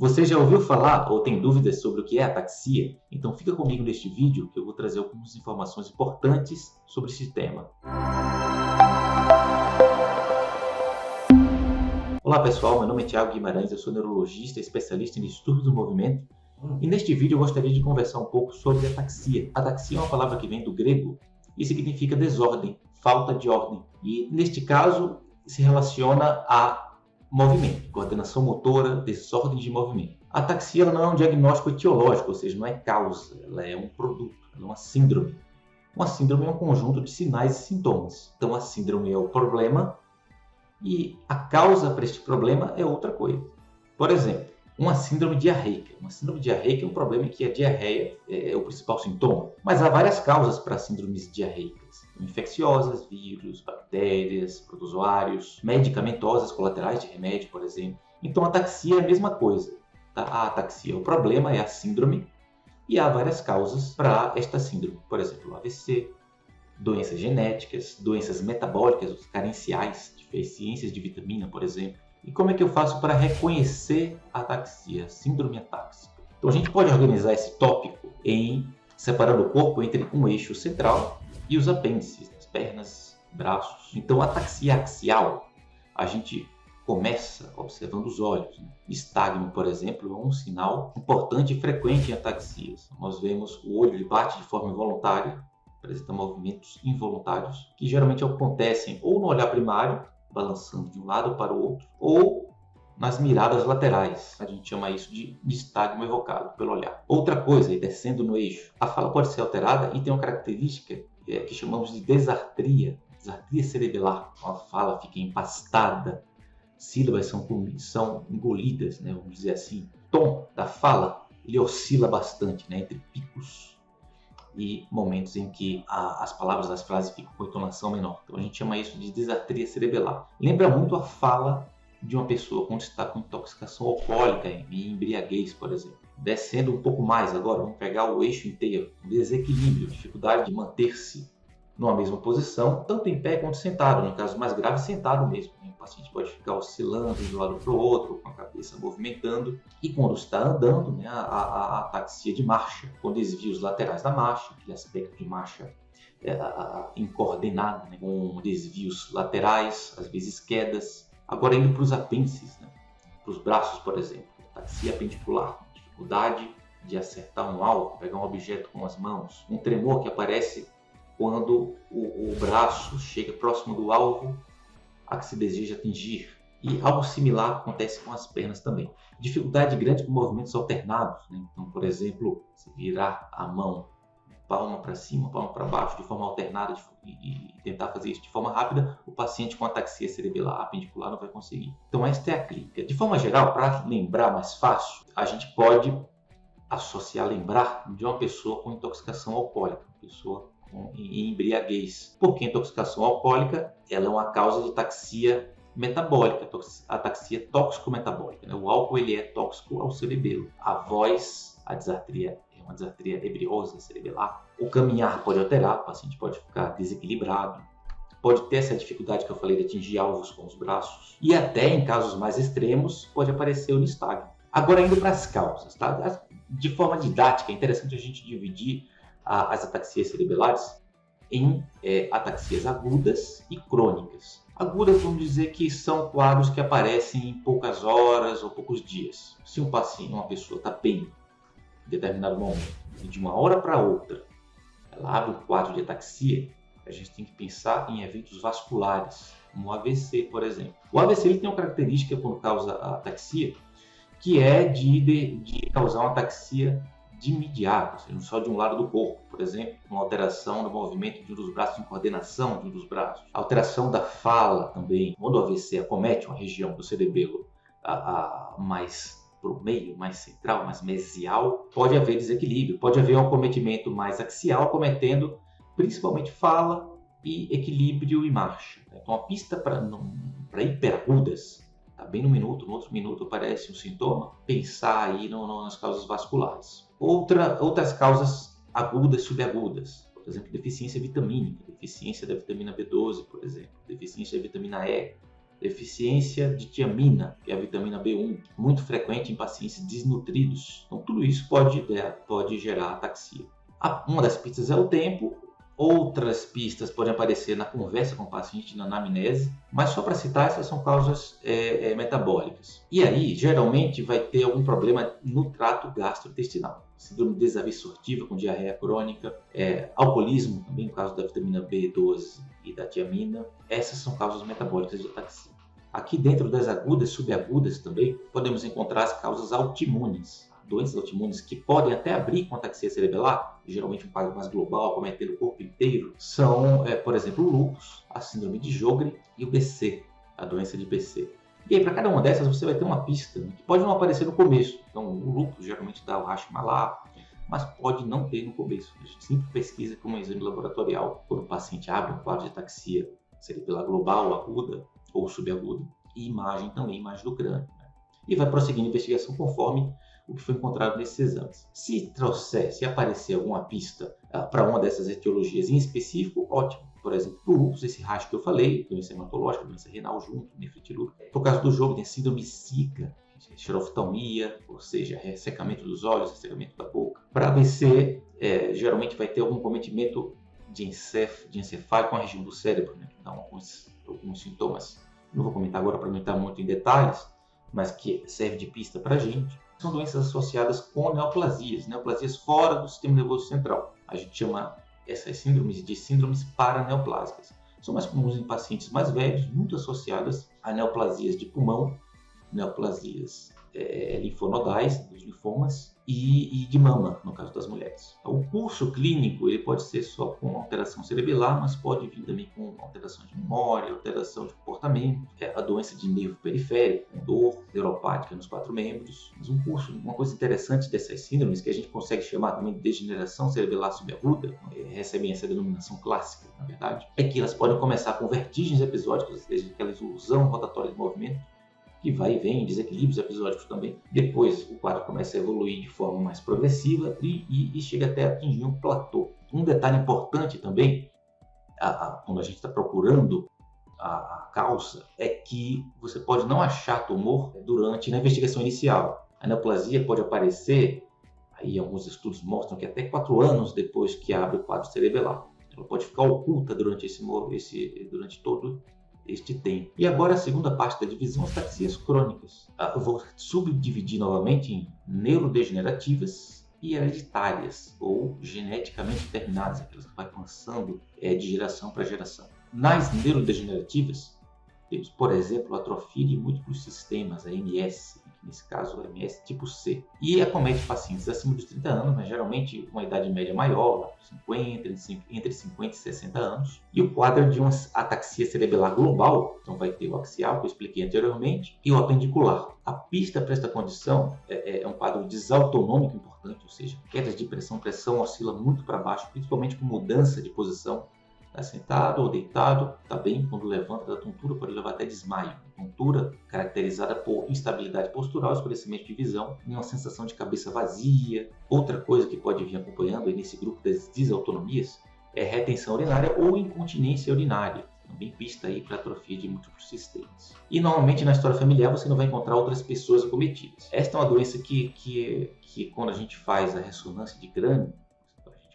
Você já ouviu falar ou tem dúvidas sobre o que é ataxia? Então fica comigo neste vídeo que eu vou trazer algumas informações importantes sobre esse tema. Olá pessoal, meu nome é Thiago Guimarães, eu sou neurologista, especialista em distúrbios do movimento. E neste vídeo eu gostaria de conversar um pouco sobre ataxia. Ataxia é uma palavra que vem do grego e significa desordem, falta de ordem. E neste caso se relaciona a movimento, coordenação motora, desordem de movimento. A ataxia ela não é um diagnóstico etiológico, ou seja, não é causa, ela é um produto, ela é uma síndrome. Uma síndrome é um conjunto de sinais e sintomas. Então a síndrome é o problema e a causa para este problema é outra coisa. Por exemplo, uma síndrome diarreica. Uma síndrome diarreica é um problema em que a diarreia é o principal sintoma. Mas há várias causas para síndromes diarreicas. Infecciosas, vírus, bactérias, protozoários, medicamentosas, colaterais de remédio, por exemplo. Então a ataxia é a mesma coisa. Tá? A ataxia é o problema, é a síndrome, e há várias causas para esta síndrome. Por exemplo, o AVC, doenças genéticas, doenças metabólicas, carenciais, deficiências de vitamina, por exemplo. E como é que eu faço para reconhecer a ataxia, síndrome atáxica? Então a gente pode organizar esse tópico em separando o corpo entre um eixo central e os apêndices, as pernas, braços. Então a ataxia axial, a gente começa observando os olhos. Nistagmo, por exemplo, é um sinal importante e frequente em ataxias. Nós vemos o olho bate de forma involuntária, apresenta movimentos involuntários, que geralmente acontecem ou no olhar primário, balançando de um lado para o outro, ou nas miradas laterais. A gente chama isso de nistagmo evocado pelo olhar. Outra coisa, descendo no eixo, a fala pode ser alterada e tem uma característica que chamamos de desartria cerebelar. A fala fica empastada, sílabas são engolidas, vamos dizer assim. O tom da fala ele oscila bastante, entre picos e momentos em que as palavras das frases ficam com entonação menor. Então a gente chama isso de desartria cerebelar. Lembra muito a fala de uma pessoa quando está com intoxicação alcoólica, em embriaguez, por exemplo. Descendo um pouco mais agora, vamos pegar o eixo inteiro. Desequilíbrio, dificuldade de manter-se numa mesma posição, tanto em pé quanto sentado. No caso mais grave, sentado mesmo. O paciente pode ficar oscilando de um lado para o outro, com a cabeça movimentando. E quando está andando, a ataxia de marcha, com desvios laterais da marcha, aquele aspecto de marcha incoordenado, com desvios laterais, às vezes quedas. Agora indo para os apêndices, para os braços, por exemplo. Ataxia apendicular, dificuldade de acertar um alvo, pegar um objeto com as mãos. Um tremor que aparece quando o braço chega próximo do alvo a que se deseja atingir. E algo similar acontece com as pernas também. Dificuldade grande com movimentos alternados. Então, por exemplo, se virar a mão, palma para cima, palma para baixo, de forma alternada e tentar fazer isso de forma rápida, o paciente com ataxia cerebelar apendicular não vai conseguir. Então, esta é a clínica. De forma geral, para lembrar mais fácil, a gente pode associar, lembrar de uma pessoa com intoxicação alcoólica, uma pessoa em embriaguez. Porque a intoxicação alcoólica ela é uma causa de ataxia metabólica, ataxia tóxico-metabólica. O álcool ele é tóxico ao cerebelo. A voz, a desartria é uma desartria ebriosa cerebelar. O caminhar pode alterar, o paciente pode ficar desequilibrado, pode ter essa dificuldade que eu falei de atingir alvos com os braços. E até em casos mais extremos pode aparecer o nistagmo. Agora indo para as causas, tá? De forma didática é interessante a gente dividir as ataxias cerebelares em ataxias agudas e crônicas. Agudas, vamos dizer que são quadros que aparecem em poucas horas ou poucos dias. Se um paciente, uma pessoa está bem em determinado momento e de uma hora para outra ela abre um quadro de ataxia, a gente tem que pensar em eventos vasculares, como o AVC, por exemplo. O AVC ele tem uma característica quando causa a ataxia, que é de causar uma ataxia de imediato, ou seja, não só de um lado do corpo, por exemplo, uma alteração no movimento de um dos braços, em coordenação de um dos braços, alteração da fala também, quando o AVC acomete uma região do cerebelo mais para o meio, mais central, mais mesial, pode haver desequilíbrio, pode haver um acometimento mais axial, acometendo principalmente fala e equilíbrio e marcha. Então a pista para hiperagudas, está bem no outro minuto aparece um sintoma, pensar aí nas causas vasculares. Outras causas agudas e subagudas, por exemplo, deficiência vitamínica, deficiência da vitamina B12, por exemplo, deficiência da vitamina E, deficiência de tiamina, que é a vitamina B1, muito frequente em pacientes desnutridos. Então, tudo isso pode gerar ataxia. Uma das pistas é o tempo. Outras pistas podem aparecer na conversa com o paciente, na anamnese, mas só para citar, essas são causas metabólicas. E aí, geralmente, vai ter algum problema no trato gastrointestinal. Síndrome desabsortiva com diarreia crônica, alcoolismo, também no caso da vitamina B12 e da tiamina. Essas são causas metabólicas de ataxia. Aqui dentro das agudas e subagudas também, podemos encontrar as causas autoimunes. Doenças autoimunes que podem até abrir com ataxia cerebelar, geralmente um quadro mais global, cometendo o corpo inteiro, são, por exemplo, o lúpus, a síndrome de Sjögren e o BC, a doença de BC. E aí, para cada uma dessas, você vai ter uma pista, né, que pode não aparecer no começo. Então, o lúpus geralmente dá o Hashimoto, mas pode não ter no começo. A gente sempre pesquisa com um exame laboratorial quando o paciente abre um quadro de ataxia cerebelar global, aguda ou subaguda, e imagem também, imagem do crânio, né? E vai prosseguindo a investigação conforme o que foi encontrado nesses exames. Se aparecer alguma pista para uma dessas etiologias em específico, ótimo. Por exemplo, o lúpus, esse rash que eu falei, doença hematológica, doença renal junto, nefrite lúpica. No caso do Sjögren, síndrome Zika, xeroftalmia, ou seja, ressecamento dos olhos, ressecamento da boca. Para AVC, geralmente vai ter algum cometimento de encefálico com a região do cérebro, né, que dá alguns sintomas. Não vou comentar agora para não entrar muito em detalhes, mas que serve de pista para a gente. São doenças associadas com neoplasias fora do sistema nervoso central. A gente chama essas síndromes de síndromes paraneoplásicas. São mais comuns em pacientes mais velhos, muito associadas a neoplasias de pulmão, neoplasias linfonodais, dos linfomas, e de mama, no caso das mulheres. O curso clínico ele pode ser só com alteração cerebelar, mas pode vir também com alteração de memória, alteração de comportamento, a doença de nervo periférico, com dor neuropática nos 4 membros. Mas uma coisa interessante dessas síndromes, que a gente consegue chamar também de degeneração cerebelar subaguda, recebem essa denominação clássica, na verdade, é que elas podem começar com vertigens episódicas, ou seja, aquela ilusão rotatória de movimento, que vai e vem, desequilíbrios episódicos também. Depois o quadro começa a evoluir de forma mais progressiva e chega até atingir um platô. Um detalhe importante também, quando a gente está procurando a causa, é que você pode não achar tumor durante a investigação inicial. A neoplasia pode aparecer, aí alguns estudos mostram que até 4 anos depois que abre o quadro cerebelar. Ela pode ficar oculta durante todo este tempo. E agora a segunda parte da divisão, as ataxias crônicas. Eu vou subdividir novamente em neurodegenerativas e hereditárias, ou geneticamente determinadas, aquelas que vai passando de geração para geração. Nas neurodegenerativas, temos, por exemplo, a atrofia de múltiplos sistemas, a MS, nesse caso a MS tipo C. E acomete pacientes acima dos 30 anos, mas geralmente uma idade média maior, 50, entre 50 e 60 anos. E o quadro é de uma ataxia cerebelar global, então vai ter o axial, que eu expliquei anteriormente, e o apendicular. A pista para esta condição é um quadro desautonômico importante, ou seja, quedas de pressão oscila muito para baixo, principalmente com mudança de posição. Está sentado ou deitado, está bem, quando levanta da tontura pode levar até desmaio. Tontura caracterizada por instabilidade postural, escurecimento de visão e uma sensação de cabeça vazia. Outra coisa que pode vir acompanhando nesse grupo das desautonomias é retenção urinária ou incontinência urinária. Também pista aí para atrofia de múltiplos sistemas. E normalmente na história familiar você não vai encontrar outras pessoas acometidas. Esta é uma doença que quando a gente faz a ressonância de crânio,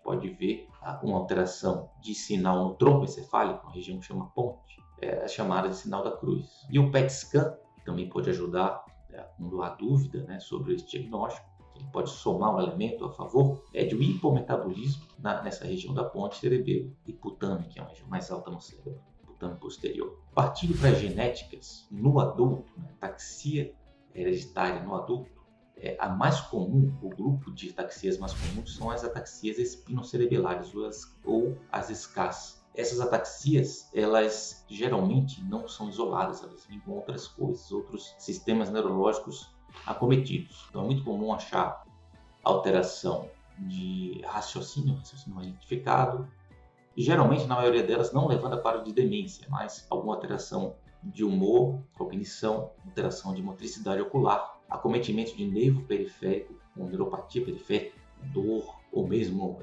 pode ver uma alteração de sinal no tronco encefálico, uma região que chama ponte, chamada de sinal da cruz. E o PET scan também pode ajudar quando há dúvida, né, sobre esse diagnóstico. Ele pode somar um elemento a favor de um hipometabolismo nessa região da ponte cerebelo-hipotâmica, que é uma região mais alta no cérebro, hipotâmico posterior. Partindo para genéticas, no adulto, ataxia hereditária no adulto, a mais comum, o grupo de ataxias mais comuns são as ataxias espinocerebelares ou as SCAS. Essas ataxias, elas geralmente não são isoladas, elas vêm com outras coisas, outros sistemas neurológicos acometidos. Então é muito comum achar alteração de raciocínio mal identificado, e geralmente na maioria delas não levando a quadro de demência, mas alguma alteração de humor, cognição, alteração de motricidade ocular, acometimento de nervo periférico, com neuropatia periférica, dor, ou mesmo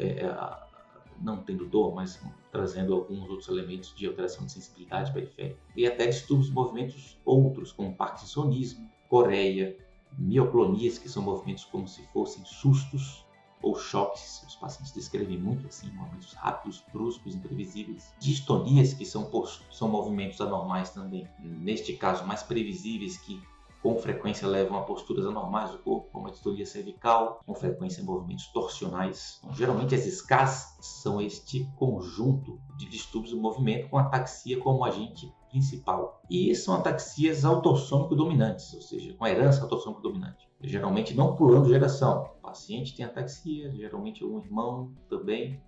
não tendo dor, mas trazendo alguns outros elementos de alteração de sensibilidade periférica. E até distúrbios de movimentos outros, como parkinsonismo, coreia, mioclonias, que são movimentos como se fossem sustos ou choques. Os pacientes descrevem muito assim, movimentos rápidos, bruscos, imprevisíveis. Distonias, que são movimentos anormais também, neste caso mais previsíveis, que com frequência levam a posturas anormais do corpo, como a distonia cervical, com frequência movimentos torsionais. Então, geralmente as SCAs são este conjunto de distúrbios do movimento com ataxia como agente principal. E são ataxias autossômico-dominantes, ou seja, com herança autossômico-dominante. Geralmente não pulando geração. O paciente tem ataxia, geralmente um irmão também,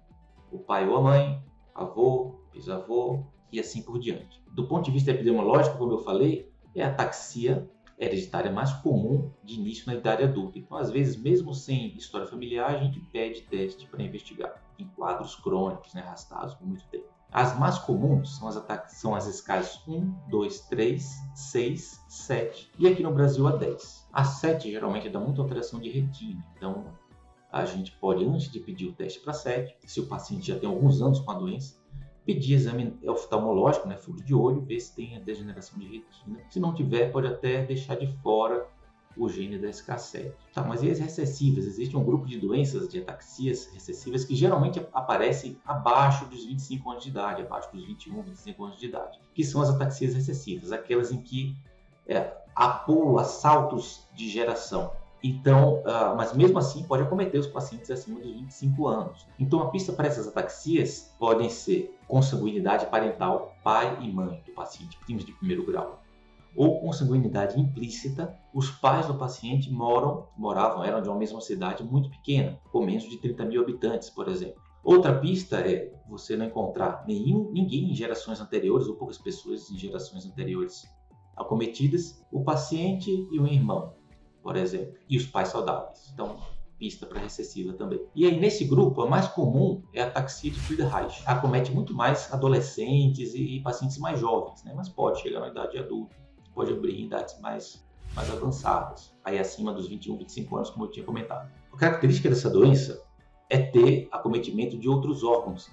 o pai ou a mãe, avô, bisavô e assim por diante. Do ponto de vista epidemiológico, como eu falei, é a ataxia hereditária mais comum de início na idade adulta. Então, às vezes, mesmo sem história familiar, a gente pede teste para investigar em quadros crônicos, arrastados por muito tempo. As mais comuns são as escalas 1, 2, 3, 6, 7 e aqui no Brasil a 10. A 7 geralmente dá muita alteração de retina, então a gente pode, antes de pedir o teste para 7, se o paciente já tem alguns anos com a doença, pedir exame oftalmológico, fundo de olho, ver se tem a degeneração de retina. Se não tiver, pode até deixar de fora o gene da SK7. Tá, mas e as recessivas? Existe um grupo de doenças de ataxias recessivas que geralmente aparecem abaixo dos 25 anos de idade, abaixo dos 21, 25 anos de idade, que são as ataxias recessivas, aquelas em que há pulo, há saltos de geração. Então, mas mesmo assim pode acometer os pacientes acima dos 25 anos. Então a pista para essas ataxias podem ser consanguinidade parental, pai e mãe do paciente, primos de primeiro grau. Ou consanguinidade implícita, os pais do paciente eram de uma mesma cidade muito pequena, com menos de 30 mil habitantes, por exemplo. Outra pista é você não encontrar ninguém em gerações anteriores, ou poucas pessoas em gerações anteriores acometidas, o paciente e o irmão, por exemplo, e os pais saudáveis. Então, pista para recessiva também. E aí, nesse grupo, a mais comum é a ataxia de Friedreich. Acomete muito mais adolescentes e pacientes mais jovens, mas pode chegar na idade adulta, pode abrir em idades mais avançadas, aí acima dos 21, 25 anos, como eu tinha comentado. A característica dessa doença é ter acometimento de outros órgãos,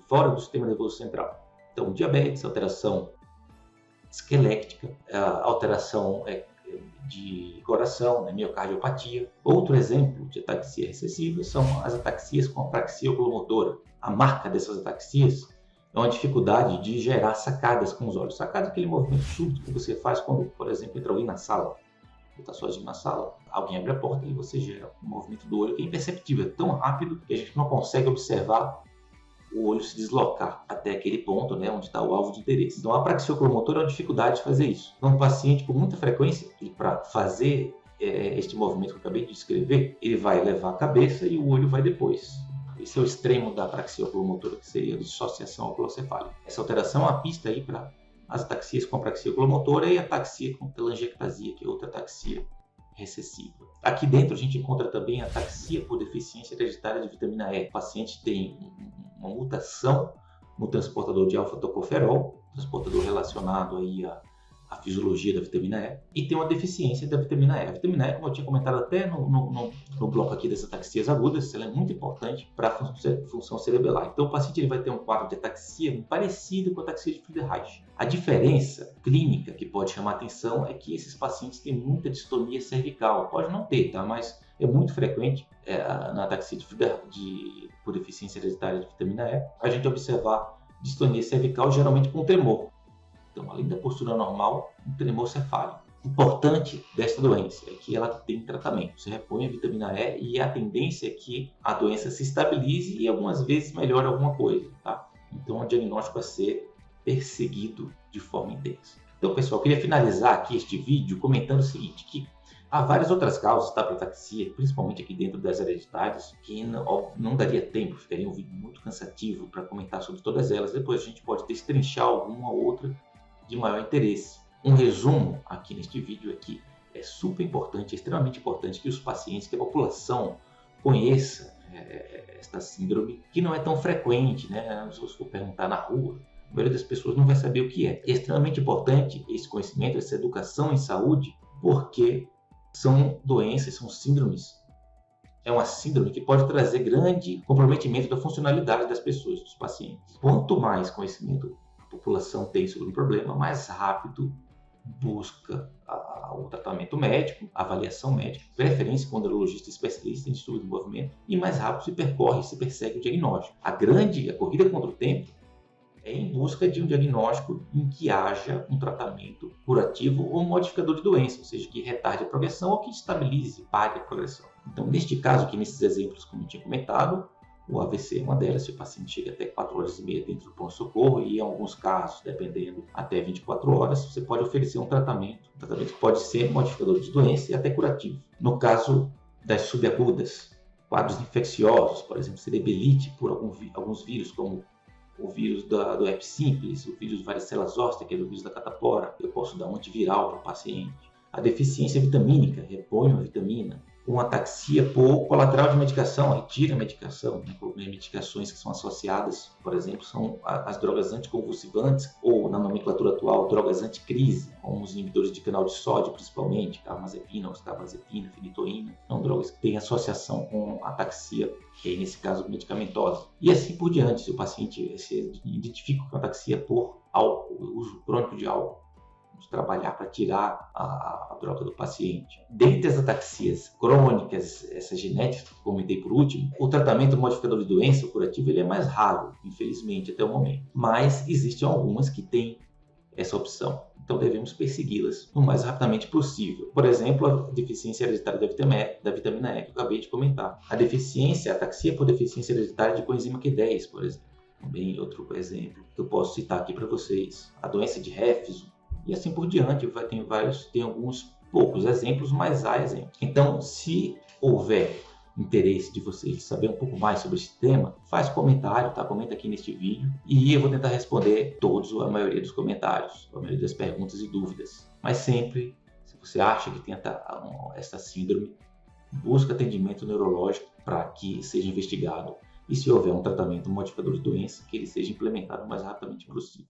fora do sistema nervoso central. Então, diabetes, alteração esquelética, alteração de coração, miocardiopatia. Outro exemplo de ataxia recessiva são as ataxias com apraxia oculomotora. A marca dessas ataxias é uma dificuldade de gerar sacadas com os olhos. Sacada é aquele movimento súbito que você faz quando, por exemplo, entra alguém na sala. Você está sozinho na sala, alguém abre a porta e você gera um movimento do olho que é imperceptível, é tão rápido que a gente não consegue observar o olho se deslocar até aquele ponto, onde está o alvo de interesse. Então, a apraxia oculomotora é uma dificuldade de fazer isso. Então, um paciente com muita frequência, e para fazer este movimento que eu acabei de descrever, ele vai levar a cabeça e o olho vai depois. Esse é o extremo da apraxia oculomotora, que seria a dissociação oculocefálica. Essa alteração é uma pista aí para as ataxias com apraxia oculomotora e a ataxia com telangiectasia, que é outra ataxia recessiva. Aqui dentro a gente encontra também a ataxia por deficiência hereditária de vitamina E. O paciente tem uma mutação no transportador de alfa-tocoferol, transportador relacionado aí à fisiologia da vitamina E, e tem uma deficiência da vitamina E. A vitamina E, como eu tinha comentado até no bloco aqui das ataxias agudas, ela é muito importante para a função cerebelar. Então o paciente ele vai ter um quadro de ataxia parecido com a ataxia de Friedreich. A diferença clínica que pode chamar a atenção é que esses pacientes têm muita distonia cervical. Pode não ter, tá? Mas é muito frequente na ataxia por deficiência hereditária de vitamina E, a gente observar distonia cervical geralmente com tremor. Então, além da postura normal, um tremor cefálico. O importante desta doença é que ela tem tratamento. Você repõe a vitamina E e a tendência é que a doença se estabilize e algumas vezes melhore alguma coisa, tá? Então, o diagnóstico vai ser perseguido de forma intensa. Então, pessoal, eu queria finalizar aqui este vídeo comentando o seguinte, que há várias outras causas para ataxia, principalmente aqui dentro das hereditárias, que não daria tempo, ficaria um vídeo muito cansativo para comentar sobre todas elas. Depois a gente pode destrinchar alguma outra de maior interesse. Um resumo aqui neste vídeo é que é super importante, é extremamente importante que os pacientes, que a população conheça esta síndrome, que não é tão frequente, Se você for perguntar na rua, a maioria das pessoas não vai saber o que é. É extremamente importante esse conhecimento, essa educação em saúde, porque são doenças, são síndromes é uma síndrome que pode trazer grande comprometimento da funcionalidade das pessoas, dos pacientes. Quanto mais conhecimento a população tem sobre o problema, mais rápido busca o tratamento médico, a avaliação médica, preferência com o neurologista especialista em estudo do movimento, e mais rápido se persegue o diagnóstico. A corrida contra o tempo é em busca de um diagnóstico em que haja um tratamento curativo ou modificador de doença, ou seja, que retarde a progressão ou que estabilize, pare a progressão. Então, neste caso aqui, nesses exemplos, como eu tinha comentado, o AVC é uma delas, se o paciente chega até 4 horas e meia dentro do pronto-socorro e, em alguns casos, dependendo, até 24 horas, você pode oferecer um tratamento que pode ser modificador de doença e até curativo. No caso das subagudas, quadros infecciosos, por exemplo, cerebelite por alguns vírus, como o vírus do herpes simples, o vírus varicela zoster, que é o vírus da catapora, eu posso dar um antiviral para o paciente. A deficiência vitamínica, reponho a vitamina. Uma ataxia por colateral de medicação, retira a medicação. Medicações que são associadas, por exemplo, são as drogas anticonvulsivantes ou, na nomenclatura atual, drogas anticrise, como os inibidores de canal de sódio, principalmente, carbamazepina, oxcarbazepina, fenitoína. São drogas que têm associação com ataxia, que é, nesse caso, medicamentosa. E assim por diante, se o paciente se identifica com ataxia por álcool, uso crônico de álcool, trabalhar para tirar a droga do paciente. Dentre as ataxias crônicas, essas genéticas que comentei por último, o tratamento modificador de doença, o curativo, ele é mais raro, infelizmente, até o momento. Mas existem algumas que têm essa opção. Então devemos persegui-las o mais rapidamente possível. Por exemplo, a deficiência hereditária da vitamina E, que eu acabei de comentar. A ataxia por deficiência hereditária de coenzima Q10, por exemplo. Também outro exemplo que eu posso citar aqui para vocês. A doença de Refsum, e assim por diante, tem alguns poucos exemplos, mas há exemplos. Então, se houver interesse de vocês de saber um pouco mais sobre esse tema, faz comentário, tá? Comenta aqui neste vídeo e eu vou tentar responder a maioria dos comentários, a maioria das perguntas e dúvidas. Mas sempre, se você acha que tem essa síndrome, busca atendimento neurológico para que seja investigado e, se houver um tratamento modificador de doença, que ele seja implementado o mais rapidamente possível.